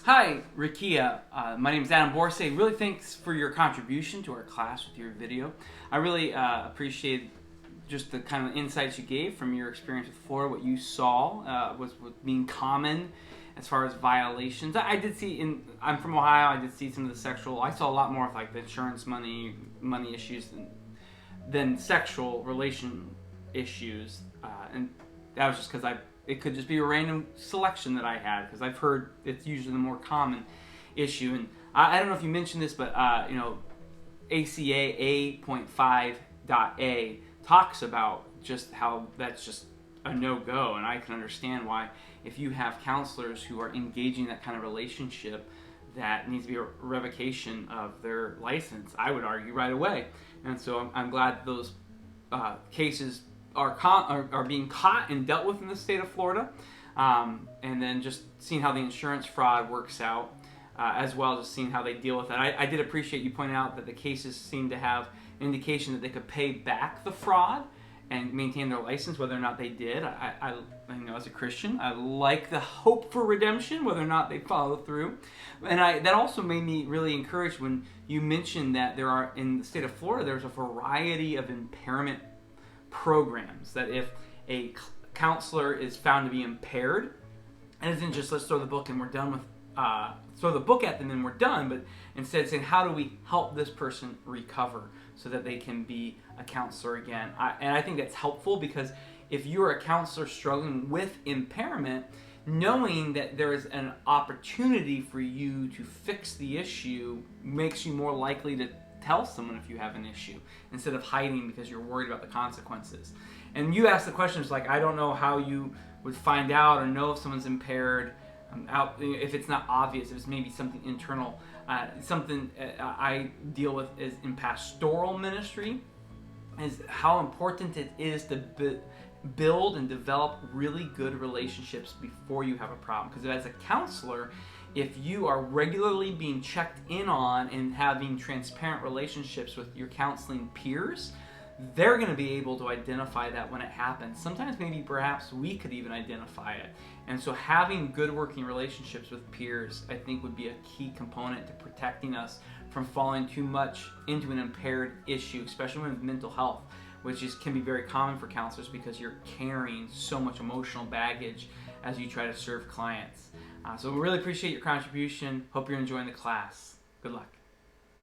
Hi, Rickeah. My name is Adam Borsay. Really thanks for your contribution to our class with your video. I really appreciate just the kind of insights you gave from your experience with Florida, what you saw was being common as far as violations. I did see, I'm from Ohio, I did see some of the sexual, I saw a lot more of like the insurance money issues than sexual relation issues. And that was just because it could just be a random selection that I had, because I've heard it's usually the more common issue. And I don't know if you mentioned this, but ACA A.5.A talks about just how that's just a no-go, and I can understand why. If you have counselors who are engaging that kind of relationship, that needs to be a revocation of their license, I would argue right away. And so I'm glad those cases are being caught and dealt with in the state of Florida, and then just seeing how the insurance fraud works out, as well as seeing how they deal with it. I did appreciate you pointing out that the cases seem to have an indication that they could pay back the fraud and maintain their license, whether or not they did. I as a Christian, I like the hope for redemption, whether or not they follow through. And that also made me really encouraged when you mentioned that there are, in the state of Florida, there's a variety of impairment programs, that if a counselor is found to be impaired, and it isn't just let's throw the book and we're done with throw the book at them and we're done, but instead saying how do we help this person recover so that they can be a counselor again. And I think that's helpful, because if you're a counselor struggling with impairment, knowing that there is an opportunity for you to fix the issue makes you more likely to tell someone if you have an issue, instead of hiding because you're worried about the consequences. And you asked the questions like, I don't know how you would find out or know if someone's impaired, if it's not obvious, if it's maybe something internal. Something I deal with is in pastoral ministry, is how important it is to build and develop really good relationships before you have a problem. Because as a counselor, if you are regularly being checked in on and having transparent relationships with your counseling peers, they're going to be able to identify that when it happens. Sometimes maybe perhaps we could even identify it. And so having good working relationships with peers, I think, would be a key component to protecting us from falling too much into an impaired issue, especially with mental health, which can be very common for counselors because you're carrying so much emotional baggage as you try to serve clients. So we really appreciate your contribution. Hope you're enjoying the class. Good luck.